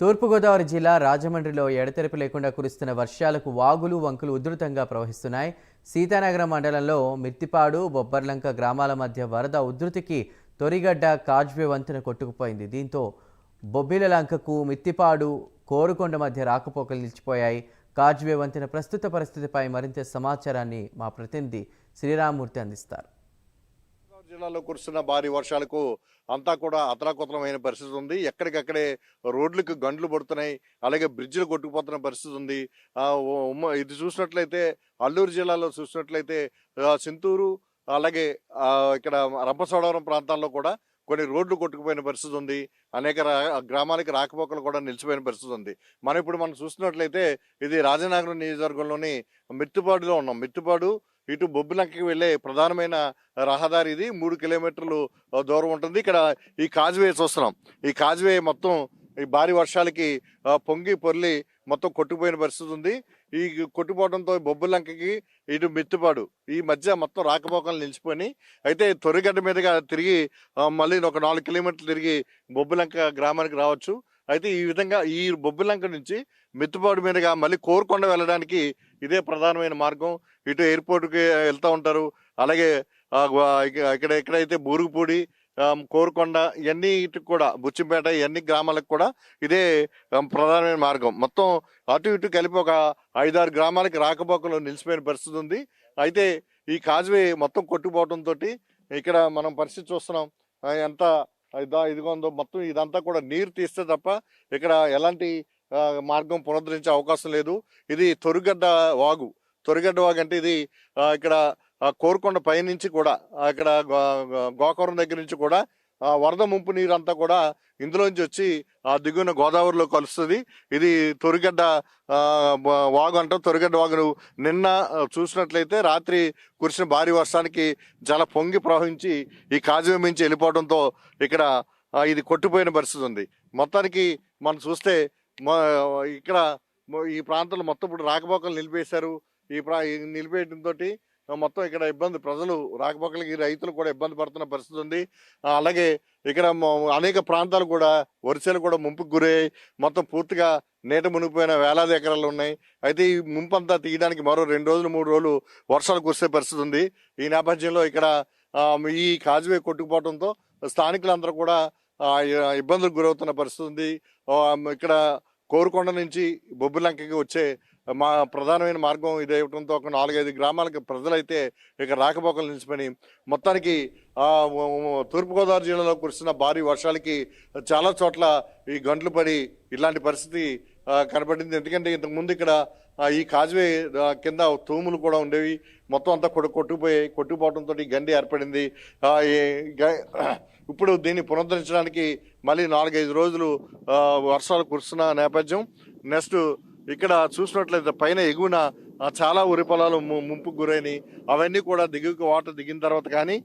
తూర్పుగోదావరి జిల్లా రాజమండ్రిలో ఎడతెరిపి లేకుండా కురుస్తున్న వర్షాలకు వాగులు వంకులు ఉధృతంగా ప్రవహిస్తున్నాయి. సీతానగరం మండలంలో మిత్తిపాడు, బొబ్బర్లంక గ్రామాల మధ్య వరద ఉధృతికి తొరిగడ్డ కాజ్వే వంతెన కొట్టుకుపోయింది. దీంతో బొబ్బిలలంకకు మిత్తిపాడు, కోరుకొండ మధ్య రాకపోకలు నిలిచిపోయాయి. కాజ్వే వంతెన ప్రస్తుత పరిస్థితిపై మరింత సమాచారాన్ని మా ప్రతినిధి శ్రీరామ్మూర్తి అందిస్తారు. జిల్లాలో కురుస్తున్న భారీ వర్షాలకు అంతా కూడా అతలాకుతలమైన పరిస్థితి ఉంది. ఎక్కడికక్కడే రోడ్లకు గండ్లు పడుతున్నాయి, అలాగే బ్రిడ్జిలు కొట్టుకుపోతున్న పరిస్థితి ఉంది. ఇది చూసినట్లయితే అల్లూరు జిల్లాలో చూసినట్లయితే చింతూరు, అలాగే ఇక్కడ రంపచోడవరం ప్రాంతాల్లో కూడా కొన్ని రోడ్లు కొట్టుకుపోయిన పరిస్థితి ఉంది. అనేక గ్రామాలకి రాకపోకలు కూడా నిలిచిపోయిన పరిస్థితి ఉంది. మనం చూసినట్లయితే ఇది రాజనగరం నియోజకవర్గంలోని మిత్తిపాడులో ఉన్నాం. మిత్తిపాడు ఇటు బొబ్బిలంకకి వెళ్ళే ప్రధానమైన రహదారి ఇది. 3 కిలోమీటర్లు దూరం ఉంటుంది. ఇక్కడ ఈ కాజ్వే చూస్తున్నాం. ఈ కాజ్వే మొత్తం ఈ భారీ వర్షాలకి పొంగి పొర్లి మొత్తం కొట్టుకుపోయిన పరిస్థితి ఉంది. ఈ కొట్టుపోవడంతో బొబ్బిలంకకి ఇటు మిత్తిపాడు ఈ మధ్య మొత్తం రాకపోకలు నిలిచిపోయి, అయితే తొరిగడ్డ మీదుగా తిరిగి మళ్ళీ ఒక 4 కిలోమీటర్లు తిరిగి బొబ్బిలంక గ్రామానికి రావచ్చు. అయితే ఈ విధంగా ఈ బొబ్బిలంక నుంచి మిత్తిపాడు మీదుగా మళ్ళీ కోరుకొండ వెళ్ళడానికి ఇదే ప్రధానమైన మార్గం. ఇటు ఎయిర్పోర్ట్కి వెళ్తూ ఉంటారు. అలాగే ఎక్కడైతే బూరుగుపూడి, కోరుకొండ ఇవన్నీ ఇటు కూడా బుచ్చింపేట ఇవన్నీ గ్రామాలకు కూడా ఇదే ప్రధానమైన మార్గం. మొత్తం అటు ఇటు కలిపి ఒక 5-6 గ్రామాలకి రాకపోకలు నిలిచిపోయిన పరిస్థితి ఉంది. అయితే ఈ కాజ్వే మొత్తం కొట్టుకుపోవడంతో ఇక్కడ మనం పరిస్థితి చూస్తున్నాం. ఎంత ఇదిగా ఉందో మొత్తం ఇదంతా కూడా నీరు తీస్తే తప్ప ఇక్కడ ఎలాంటి మార్గం పునరుద్ధరించే అవకాశం లేదు. ఇది తొరిగడ్డ వాగు. తొరిగడ్డ వాగు అంటే ఇది ఇక్కడ కోరుకొండ పైనుంచి కూడా ఇక్కడ గోకవరం దగ్గర నుంచి కూడా వరద ముంపు నీరు అంతా కూడా ఇందులోంచి వచ్చి ఆ దిగువన గోదావరిలో కలుస్తుంది. ఇది తొరిగడ్డ వాగు అంటాం. తొరిగడ్డ వాగును నిన్న చూసినట్లయితే రాత్రి కురిసిన భారీ వర్షానికి చాలా పొంగి ప్రవహించి ఈ కాజ్వే మించి వెళ్ళిపోవడంతో ఇక్కడ ఇది కొట్టుపోయిన పరిస్థితి ఉంది. మొత్తానికి మనం చూస్తే ఇక్కడ ఈ ప్రాంతంలో మొత్తం ఇప్పుడు రాకపోకలు నిలిపేశారు. నిలిపేయడంతో మొత్తం ఇక్కడ ప్రజలు రాకపోకలకి రైతులు కూడా ఇబ్బంది పడుతున్న పరిస్థితి ఉంది. అలాగే ఇక్కడ అనేక ప్రాంతాలు కూడా వరిసేలు కూడా ముంపుకు గురయ్యాయి. మొత్తం పూర్తిగా నీట మునిగిపోయిన వేలాది ఎకరాలు ఉన్నాయి. అయితే ఈ ముంపు అంతా తీయడానికి మరో 2 రోజులు 3 రోజులు వర్షాలు కురిసే పరిస్థితి ఉంది. ఈ నేపథ్యంలో ఇక్కడ ఈ కాజ్వే కొట్టుకుపోవడంతో స్థానికులందరూ కూడా ఇబ్బందులకు గురవుతున్న పరిస్థితి ఉంది. ఇక్కడ కోరుకొండ నుంచి బొబ్బిలంకకి వచ్చే ప్రధానమైన మార్గం ఇదే ఇవ్వడంతో ఒక 4-5 గ్రామాలకు ప్రజలైతే ఇక రాకపోకలు నిలిచిపోయి మొత్తానికి తూర్పుగోదావరి జిల్లాలో కురిసిన భారీ వర్షాలకి చాలా చోట్ల ఈ గంటలు పడి ఇలాంటి పరిస్థితి కనపడింది. ఎందుకంటే ఇంతకుముందు ఇక్కడ ఈ కాజ్వే కింద తూములు కూడా ఉండేవి. మొత్తం అంతా కొట్టుకుపోవడంతో ఈ గండి ఏర్పడింది. ఇప్పుడు దీన్ని పునరుద్ధరించడానికి మళ్ళీ 4-5 రోజులు వర్షాలు కురుస్తున్న నేపథ్యం. నెక్స్ట్ ఇక్కడ చూసినట్లయితే పైన ఎగువన చాలా వరి పొలాలు ముంపుకు గురైనవి. అవన్నీ కూడా దిగువకి వాటర్ దిగిన తర్వాత కానీ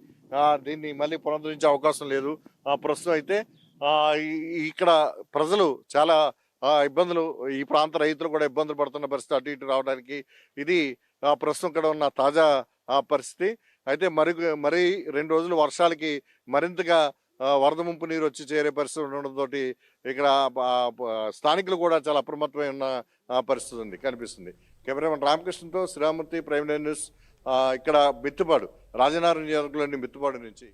దీన్ని మళ్ళీ పునరుద్ధరించే అవకాశం లేదు. ప్రస్తుతం అయితే ఇక్కడ ప్రజలు చాలా ఇబ్బందులు, ఈ ప్రాంత రైతులు కూడా ఇబ్బందులు పడుతున్న పరిస్థితి అటు ఇటు రావడానికి. ఇది ప్రస్తుతం ఇక్కడ ఉన్న తాజా పరిస్థితి. అయితే మరి 2 రోజులు వర్షాలకి మరింతగా వరద ముంపు నీరు వచ్చి చేరే పరిస్థితి ఉండడంతో ఇక్కడ స్థానికులు కూడా చాలా అప్రమత్తమై ఉన్న పరిస్థితి ఉంది కనిపిస్తుంది. కెమెరామెన్ రామకృష్ణతో శ్రీరామూర్తి, ప్రైమ్ న్యూస్, ఇక్కడ మిత్తిపాడు, రాజనగరం నియోజకవర్గంలోని మిత్తిపాడు నుంచి.